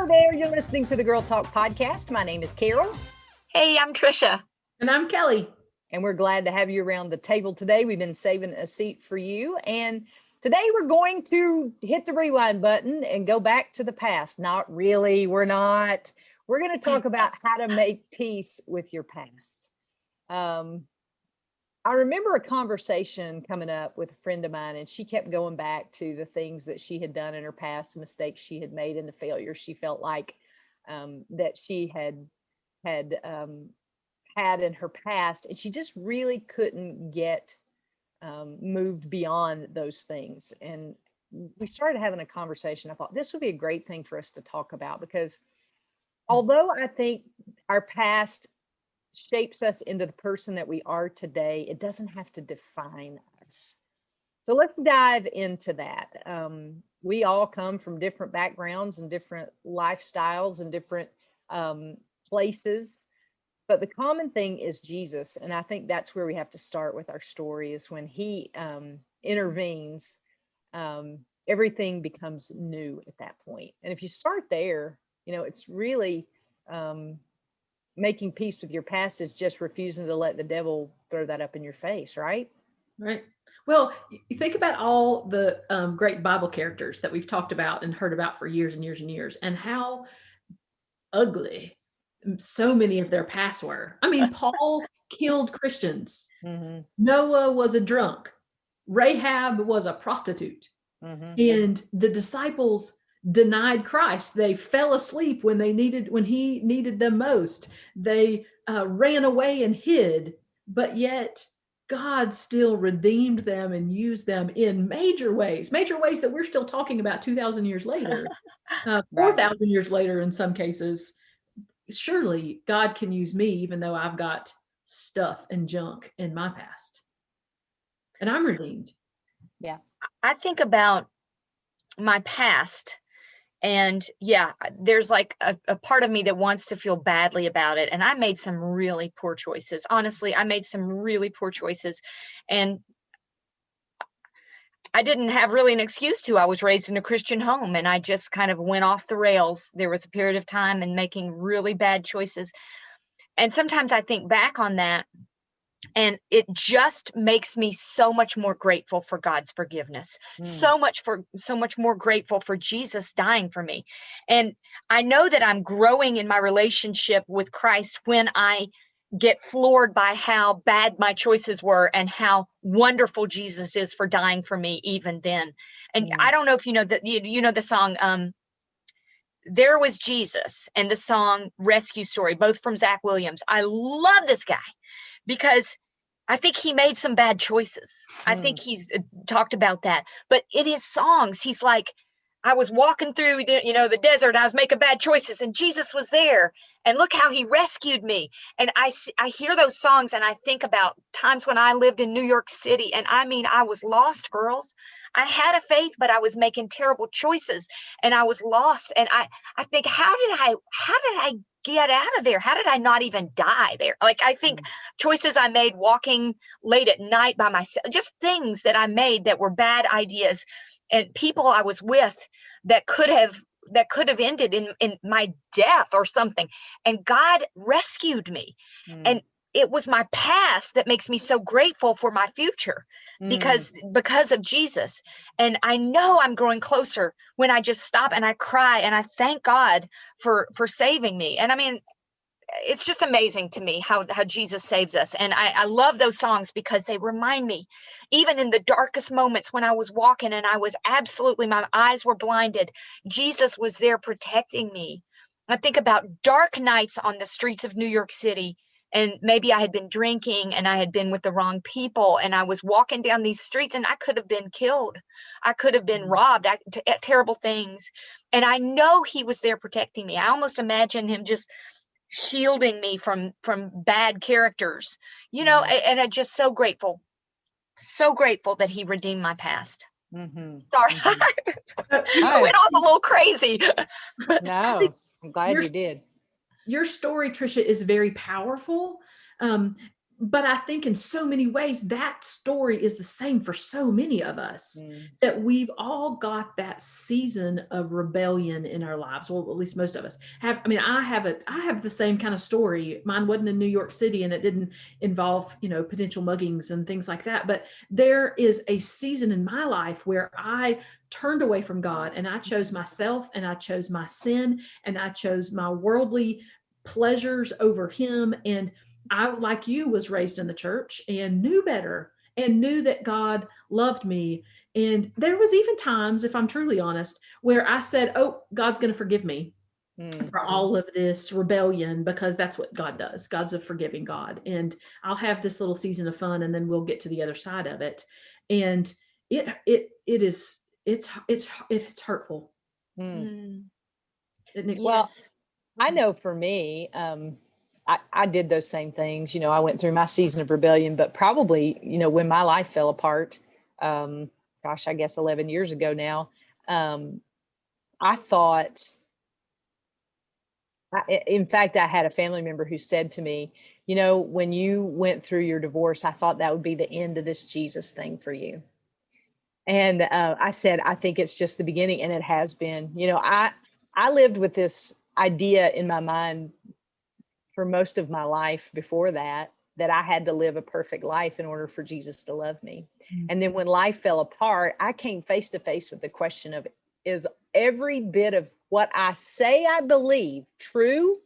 Hello there. You're listening to the Girl Talk podcast. My name is Carol. Hey, I'm Tricia. And I'm Kelly. And we're glad to have you around the table today. We've been saving a seat for you. And today we're going to hit the rewind button and go back to the past. Not really. We're not. We're going to talk about how to make peace with your past. I remember a conversation coming up with a friend of mine, and she kept going back to the things that she had done in her past, the mistakes she had made, and the failures she felt like that she had in her past, and she just really couldn't get moved beyond those things. And we started having a conversation. I thought this would be a great thing for us to talk about, because although I think our past shapes us into the person that we are today, it doesn't have to define us. So let's dive into that. We all come from different backgrounds and different lifestyles and different places, but the common thing is Jesus. And I think that's where we have to start with our story, is when he intervenes, everything becomes new at that point. And if you start there, it's really making peace with your past is just refusing to let the devil throw that up in your face, right? Right. Well, you think about all the great Bible characters that we've talked about and heard about for years and years and years, and how ugly so many of their pasts were. I mean, Paul killed Christians. Mm-hmm. Noah was a drunk. Rahab was a prostitute. Mm-hmm. And the disciples denied Christ. They fell asleep when he needed them most. They ran away and hid, but yet God still redeemed them and used them in major ways that we're still talking about 2,000 years later, 4,000 years later in some cases. Surely God can use me, even though I've got stuff and junk in my past, and I'm redeemed. Yeah. I think about my past. And yeah, there's like a part of me that wants to feel badly about it. And I made some really poor choices. Honestly, I made some really poor choices. And I didn't have really an excuse to. I was raised in a Christian home, and I just kind of went off the rails. There was a period of time in making really bad choices. And sometimes I think back on that, and it just makes me so much more grateful for God's forgiveness, so much more grateful for Jesus dying for me. And I know that I'm growing in my relationship with Christ when I get floored by how bad my choices were and how wonderful Jesus is for dying for me even then. And I don't know if you know that, you know the song, There Was Jesus, and the song Rescue Story, both from Zach Williams. I love this guy, because I think he made some bad choices. I think he's talked about that. But in his songs, he's like, I was walking through the desert. I was making bad choices, and Jesus was there. And look how he rescued me. And I hear those songs, and I think about times when I lived in New York City. And I mean, I was lost, girls. I had a faith, but I was making terrible choices, and I was lost. And I think, how did I get out of there? How did I not even die there? Like, I think choices I made walking late at night by myself, just things that I made that were bad ideas, and people I was with that could have ended in my death or something. And God rescued me. And it was my past that makes me so grateful for my future, because of Jesus. And I know I'm growing closer when I just stop and I cry and I thank God for saving me. And I mean, it's just amazing to me how Jesus saves us. And I love those songs because they remind me, even in the darkest moments when I was walking and I was my eyes were blinded, Jesus was there protecting me. I think about dark nights on the streets of New York City, and maybe I had been drinking and I had been with the wrong people, and I was walking down these streets and I could have been killed. I could have been robbed, terrible things. And I know he was there protecting me. I almost imagine him just shielding me from bad characters, and I'm just so grateful that he redeemed my past. Sorry. I went off a little crazy. No, I'm glad you did. Your story, Tricia, is very powerful, but I think in so many ways, that story is the same for so many of us, that we've all got that season of rebellion in our lives. Well, at least most of us have. I mean, I have the same kind of story. Mine wasn't in New York City, and it didn't involve, potential muggings and things like that. But there is a season in my life where I turned away from God, and I chose myself, and I chose my sin, and I chose my worldly pleasures over him. And I, like you, was raised in the church and knew better and knew that God loved me. And there was even times, if I'm truly honest, where I said, oh, God's going to forgive me for all of this rebellion, because that's what God does. God's a forgiving God. And I'll have this little season of fun, and then we'll get to the other side of it. And it's hurtful. Well, Yes. I know for me, I did those same things. I went through my season of rebellion, but probably, when my life fell apart, gosh, I guess 11 years ago now, I thought, in fact, I had a family member who said to me, when you went through your divorce, I thought that would be the end of this Jesus thing for you. And I said, I think it's just the beginning, and it has been. I lived with this idea in my mind for most of my life before that I had to live a perfect life in order for Jesus to love me. And then when life fell apart, I came face to face with the question of, is every bit of what I say I believe true,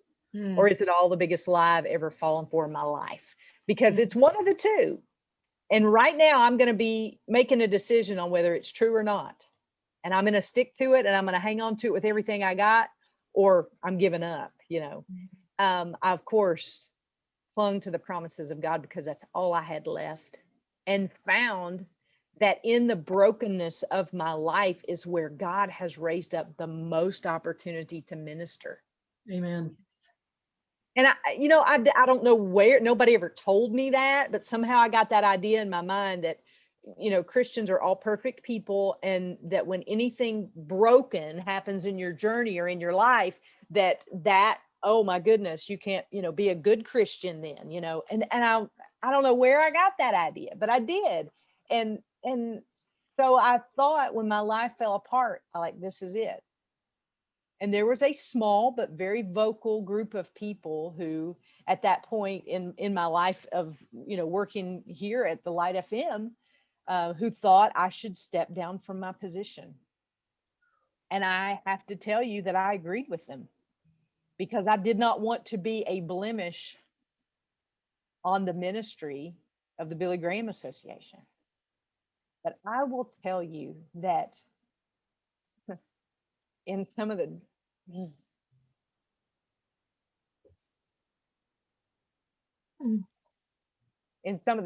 or is it all the biggest lie I've ever fallen for in my life? Because it's one of the two. And right now I'm going to be making a decision on whether it's true or not. And I'm going to stick to it, and I'm going to hang on to it with everything I got, or I'm giving up, I, of course, clung to the promises of God because that's all I had left, and found that in the brokenness of my life is where God has raised up the most opportunity to minister. Amen. And I don't know where, nobody ever told me that, but somehow I got that idea in my mind that, Christians are all perfect people, and that when anything broken happens in your journey or in your life, that, oh my goodness, you can't, be a good Christian then, and I don't know where I got that idea, but I did. And so I thought when my life fell apart, this is it. And there was a small but very vocal group of people who, at that point in my life of, working here at the Light FM, who thought I should step down from my position. And I have to tell you that I agreed with them, because I did not want to be a blemish on the ministry of the Billy Graham Association. But I will tell you that in some of the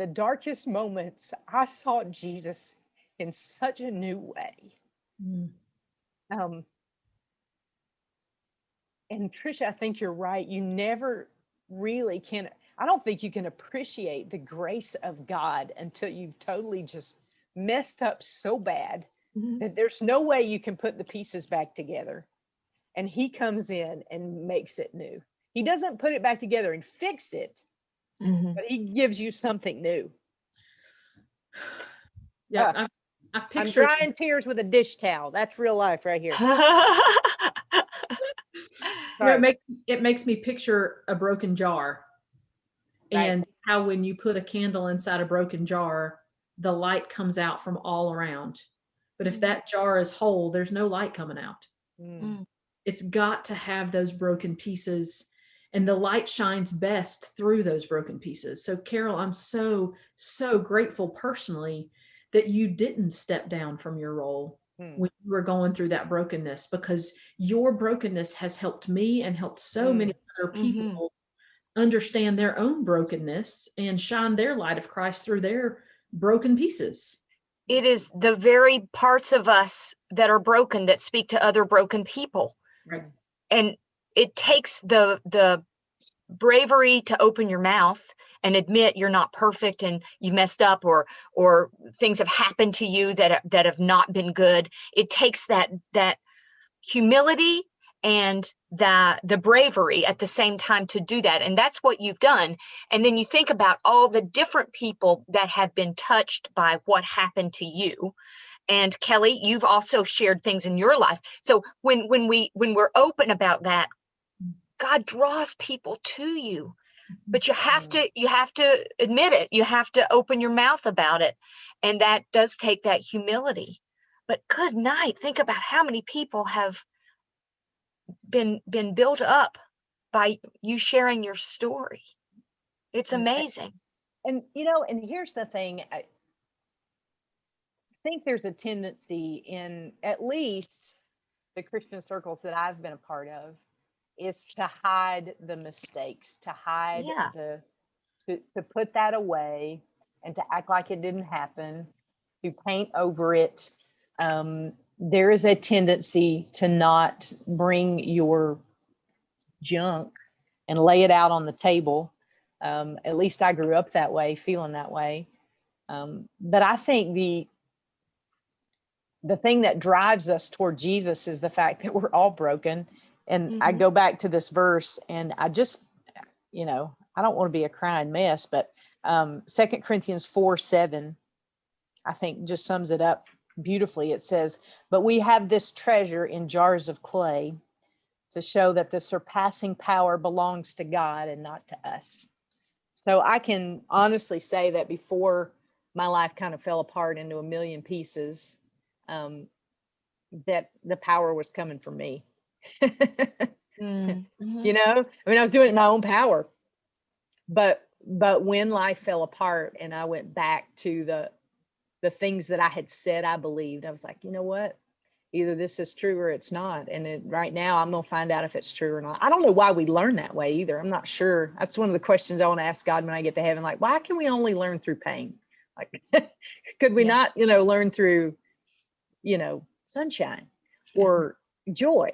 darkest moments, I saw Jesus in such a new way. And Tricia, I think you're right. You never really can. I don't think you can appreciate the grace of God until you've totally just messed up so bad that there's no way you can put the pieces back together. And he comes in and makes it new. He doesn't put it back together and fix it, but he gives you something new. Yeah, I picture. I'm drying tears with a dish towel. That's real life right here. It makes me picture a broken jar, and how when you put a candle inside a broken jar, the light comes out from all around. But if that jar is whole, there's no light coming out. It's got to have those broken pieces, and the light shines best through those broken pieces. So Carol, I'm so, so grateful personally that you didn't step down from your role when you were going through that brokenness, because your brokenness has helped me and helped so many other people understand their own brokenness and shine their light of Christ through their broken pieces. It is the very parts of us that are broken that speak to other broken people. Right. And it takes the bravery to open your mouth and admit you're not perfect and you messed up, or things have happened to you that have not been good. It takes that humility and the bravery at the same time to do that. And that's what you've done. And then you think about all the different people that have been touched by what happened to you. And Kelly, you've also shared things in your life. So when we're open about that, God draws people to you. But you have to admit it. You have to open your mouth about it. And that does take that humility. But good night. Think about how many people have been built up by you sharing your story. It's amazing. And and here's the thing. I think there's a tendency in at least the Christian circles that I've been a part of is to hide the mistakes, to hide to put that away and to act like it didn't happen, to paint over it. There is a tendency to not bring your junk and lay it out on the table. At least I grew up that way, feeling that way. But I think the thing that drives us toward Jesus is the fact that we're all broken. And I go back to this verse, and I just, I don't want to be a crying mess, but 2 Corinthians 4:7, I think just sums it up beautifully. It says, "But we have this treasure in jars of clay to show that the surpassing power belongs to God and not to us." So I can honestly say that before my life kind of fell apart into a million pieces, that the power was coming from me. Mm-hmm. I was doing it in my own power, but when life fell apart and I went back to the things that I had said I believed, I was like, you know what? Either this is true or it's not. And right now I'm going to find out if it's true or not. I don't know why we learn that way either. I'm not sure. That's one of the questions I want to ask God when I get to heaven. Like, why can we only learn through pain? Like, could we not, learn through, sunshine or joy,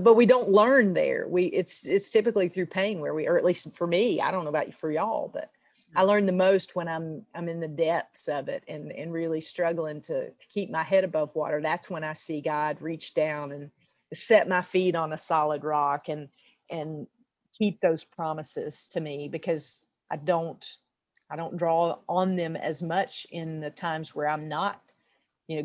but we don't learn there. It's typically through pain where or at least for me, I don't know about for y'all, but I learn the most when I'm in the depths of it and really struggling to keep my head above water. That's when I see God reach down and set my feet on a solid rock and keep those promises to me, because I don't draw on them as much in the times where I'm not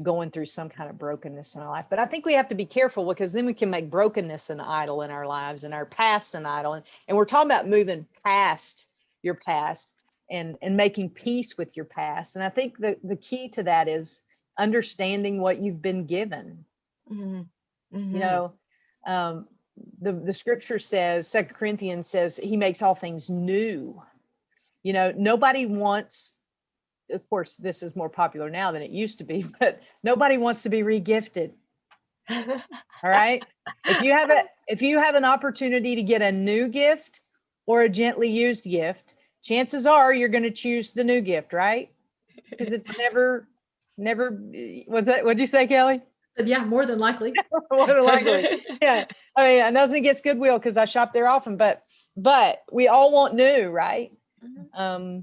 going through some kind of brokenness in our life. But I think we have to be careful, because then we can make brokenness an idol in our lives and our past an idol. And we're talking about moving past your past and making peace with your past. And I think the key to that is understanding what you've been given. Mm-hmm. The scripture says, 2 Corinthians says, he makes all things new. Nobody wants, of course, this is more popular now than it used to be, but nobody wants to be regifted. All right. If you have an opportunity to get a new gift or a gently used gift, chances are you're going to choose the new gift, right? Because it's never, what'd you say, Kelly? Yeah, more than likely. More than likely. Yeah. I mean, nothing against Goodwill, because I shop there often, but we all want new, right? Mm-hmm.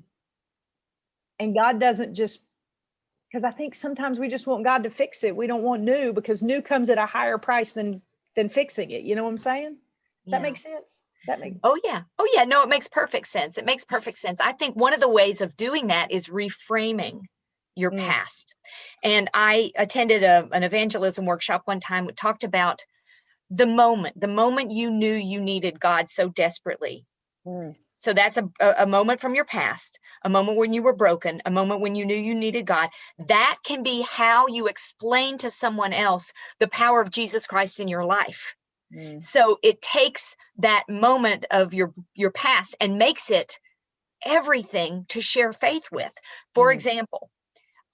And God doesn't just, because I think sometimes we just want God to fix it. We don't want new, because new comes at a higher price than fixing it. You know what I'm saying? Does that make sense? Oh yeah. No, it makes perfect sense. It makes perfect sense. I think one of the ways of doing that is reframing your past. And I attended an evangelism workshop one time. We talked about the moment you knew you needed God so desperately. So that's a moment from your past, a moment when you were broken, a moment when you knew you needed God. That can be how you explain to someone else the power of Jesus Christ in your life. So it takes that moment of your past and makes it everything to share faith with. For example,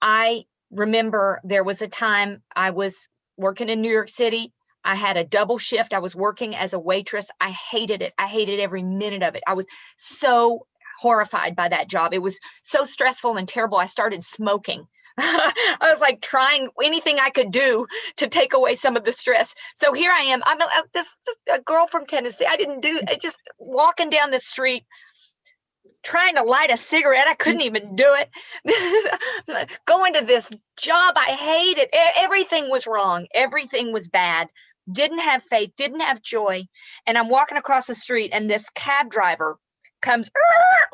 I remember there was a time I was working in New York City. I had a double shift. I was working as a waitress. I hated it. I hated every minute of it. I was so horrified by that job. It was so stressful and terrible. I started smoking. I was like trying anything I could do to take away some of the stress. So here I am. I'm just a girl from Tennessee. Just walking down the street, trying to light a cigarette. I couldn't even do it. Going to this job I hated. Everything was wrong. Everything was bad. didn't have faith, didn't have joy. And I'm walking across the street and this cab driver comes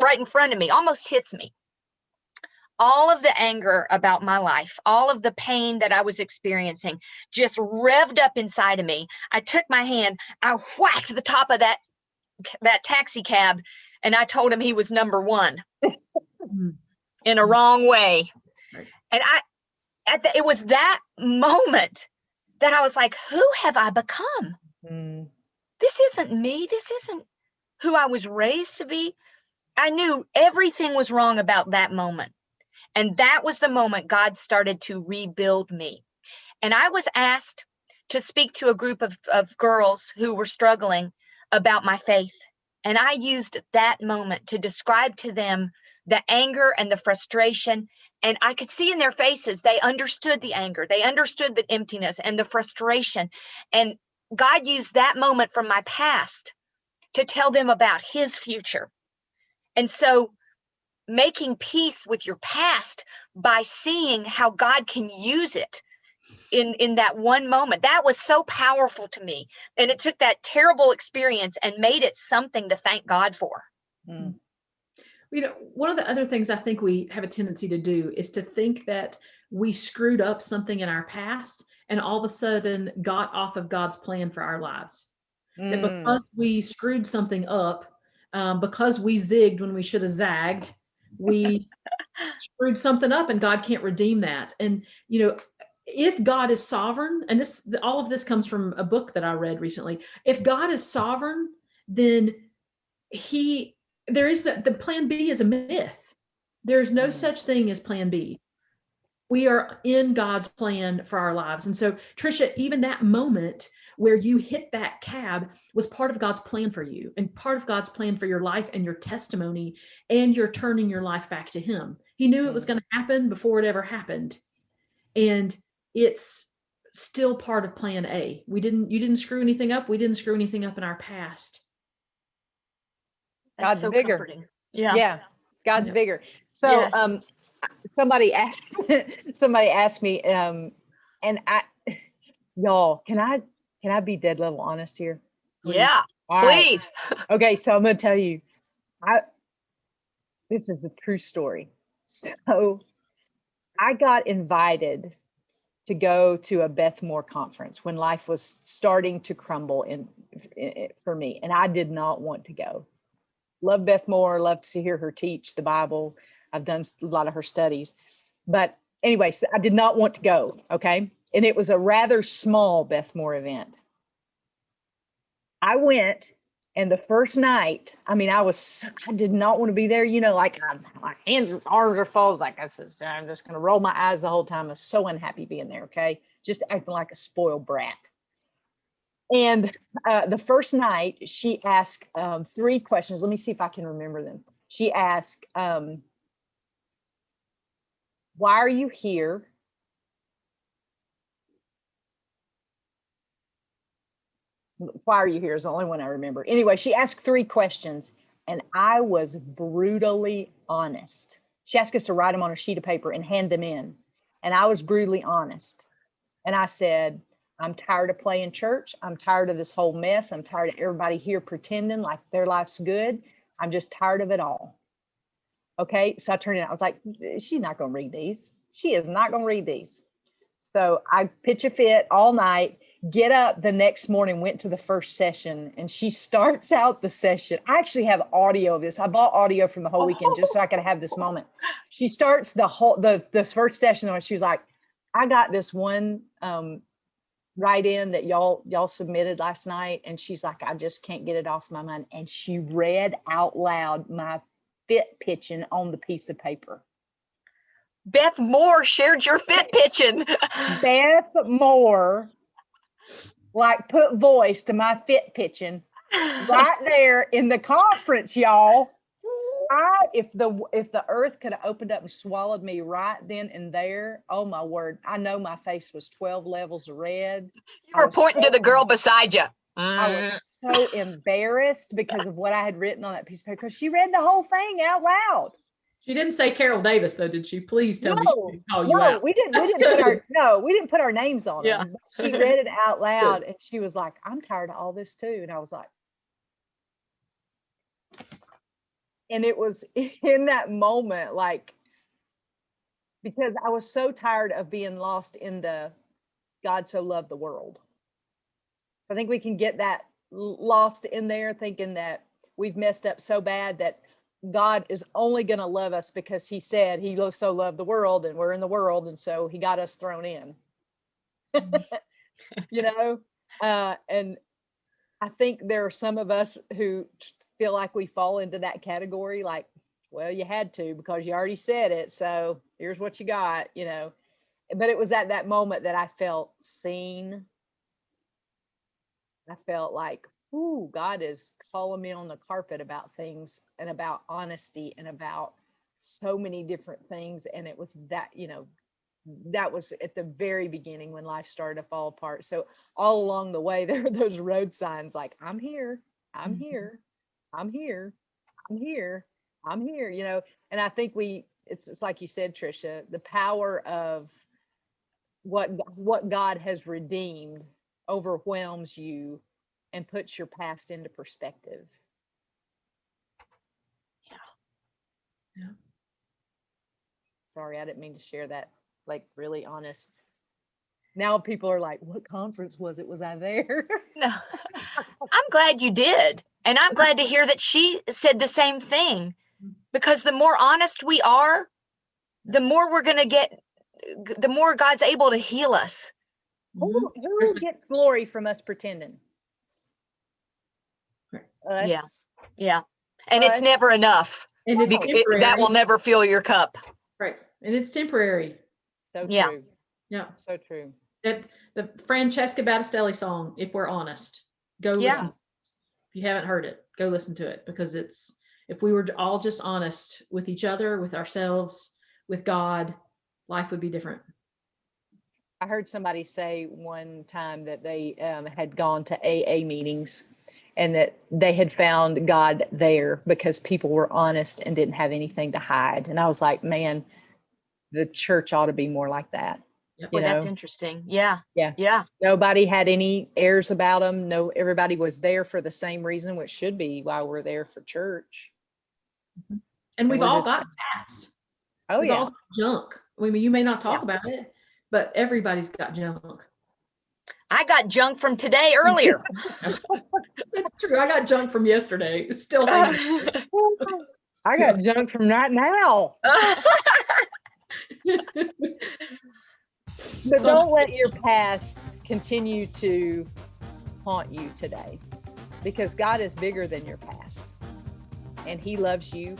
right in front of me, almost hits me. All of the anger about my life, all of the pain that I was experiencing just revved up inside of me. I took my hand, I whacked the top of that taxi cab, and I told him he was number one in a wrong way. Right. And it was that moment that I was like, who have I become? This isn't me. This isn't who I was raised to be. I knew everything was wrong about that moment. And that was the moment God started to rebuild me. And I was asked to speak to a group of girls who were struggling about my faith. And I used that moment to describe to them the anger and the frustration. And I could see in their faces, they understood the anger. They understood the emptiness and the frustration. And God used that moment from my past to tell them about his future. And so making peace with your past by seeing how God can use it in that one moment, that was so powerful to me. And it took that terrible experience and made it something to thank God for. One of the other things I think we have a tendency to do is to think that we screwed up something in our past and all of a sudden got off of God's plan for our lives. That because we screwed something up, because we zigged when we should have zagged, we screwed something up and God can't redeem that. And, if God is sovereign, and all of this comes from a book that I read recently, if God is sovereign, then the plan B is a myth. There's no such thing as plan B. We are in God's plan for our lives. And so, Tricia, even that moment where you hit that cab was part of God's plan for you and part of God's plan for your life and your testimony, and you're turning your life back to him. He knew it was going to happen before it ever happened. And it's still part of plan A. You didn't screw anything up. We didn't screw anything up in our past. That's so bigger. Comforting. Yeah. Yeah. God's bigger. So, Yes. somebody asked me, and y'all, can I be dead level honest here? Please? Yeah, please. Right. Okay. So I'm going to tell you, this is a true story. So I got invited to go to a Beth Moore conference when life was starting to crumble for me. And I did not want to go. Love Beth Moore, love to hear her teach the Bible. I've done a lot of her studies. But anyway, so I did not want to go, okay? And it was a rather small Beth Moore event. I went, and the first night, I did not want to be there. Like my hands and arms are full. I was like, I'm just going to roll my eyes the whole time. I was so unhappy being there, okay? Just acting like a spoiled brat. And the first night, she asked 3 questions. Let me see if I can remember them. She asked, why are you here? Why are you here is the only one I remember. Anyway, she asked 3 questions, and I was brutally honest. She asked us to write them on a sheet of paper and hand them in. And I was brutally honest. And I said, I'm tired of playing church. I'm tired of this whole mess. I'm tired of everybody here pretending like their life's good. I'm just tired of it all. Okay. So I turned it out. I was like, she's not going to read these. She is not going to read these. So I pitch a fit all night, get up the next morning, went to the first session, and she starts out the session. I actually have audio of this. I bought audio from the whole weekend just so I could have this moment. She starts the first session and she was like, I got this one write-in that y'all submitted last night. And she's like, I just can't get it off my mind. And she read out loud my fit pitching on the piece of paper. Beth Moore shared your fit pitching. Beth Moore, put voice to my fit pitching right there in the conference, y'all. If the earth could have opened up and swallowed me right then and there, oh my word, I know my face was 12 levels of red. You were pointing to the girl beside you. I was so embarrassed because of what I had written on that piece of paper, because she read the whole thing out loud. She didn't say Carol Davis though, did she? Please tell me she didn't call you No, out. we didn't. That's We didn't put good. we didn't put our names on Yeah. them. But she read it out loud, and she was like, "I'm tired of all this too." And I was like, and it was in that moment, like, because I was so tired of being lost in the God so loved the world. I think we can get that lost in there, thinking that we've messed up so bad that God is only going to love us because he said he so loved the world and we're in the world. And so he got us thrown in, you know? And I think there are some of us who feel like we fall into that category. Like, well, you had to because you already said it. So here's what you got, you know? But it was at that moment that I felt seen. I felt like, ooh, God is calling me on the carpet about things and about honesty and about so many different things. And it was that, you know, that was at the very beginning when life started to fall apart. So all along the way, there were those road signs like, I'm here, I'm here, I'm here, I'm here, I'm here, you know. And I think it's like you said, Tricia, the power of what God has redeemed overwhelms you and puts your past into perspective. Yeah. Sorry, I didn't mean to share that, like, really honest. Now people are like, what conference was it? Was I there? No, I'm glad you did. And I'm glad to hear that she said the same thing, because the more honest we are, the more we're going to get, the more God's able to heal us. Who gets glory from us pretending? Us. Yeah. Yeah. And Us. it's never enough. And it's temporary. That will never fill your cup. Right. And it's temporary. So Yeah. true. Yeah. So true. That the Francesca Battistelli song, If We're Honest, go listen. If you haven't heard it, go listen to it, because it's, if we were all just honest with each other, with ourselves, with God, life would be different. I heard somebody say one time that they had gone to AA meetings and that they had found God there because people were honest and didn't have anything to hide. And I was like, man, the church ought to be more like that. Yep. Well, that's interesting. Yeah. Yeah. Yeah. Nobody had any airs about them. No, everybody was there for the same reason, which should be why we're there, for church. And we've we're all just- got past. Oh, We've yeah. all got junk. I mean, you may not talk about it, but everybody's got junk. I got junk from today earlier. That's true. I got junk from yesterday. It's still hanging. I got junk from right now. But don't let your past continue to haunt you today, because God is bigger than your past, and he loves you,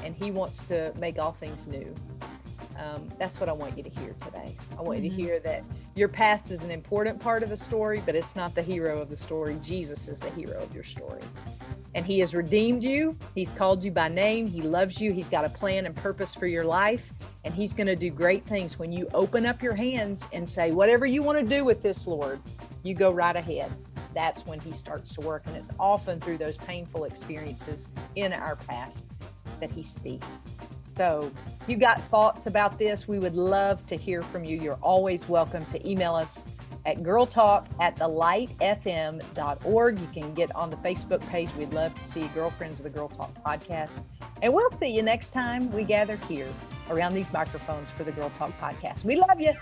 and he wants to make all things new. That's what I want you to hear today. I want you to hear that your past is an important part of the story, but it's not the hero of the story. Jesus is the hero of your story. And he has redeemed you. He's called you by name. He loves you. He's got a plan and purpose for your life. And he's going to do great things when you open up your hands and say, whatever you want to do with this, Lord, you go right ahead. That's when he starts to work. And it's often through those painful experiences in our past that he speaks. So if you got thoughts about this, we would love to hear from you. You're always welcome to email us at girltalk@thelightfm.org. You can get on the Facebook page. We'd love to see you, Girlfriends of the Girl Talk podcast. And we'll see you next time we gather here around these microphones for the Girl Talk podcast. We love you.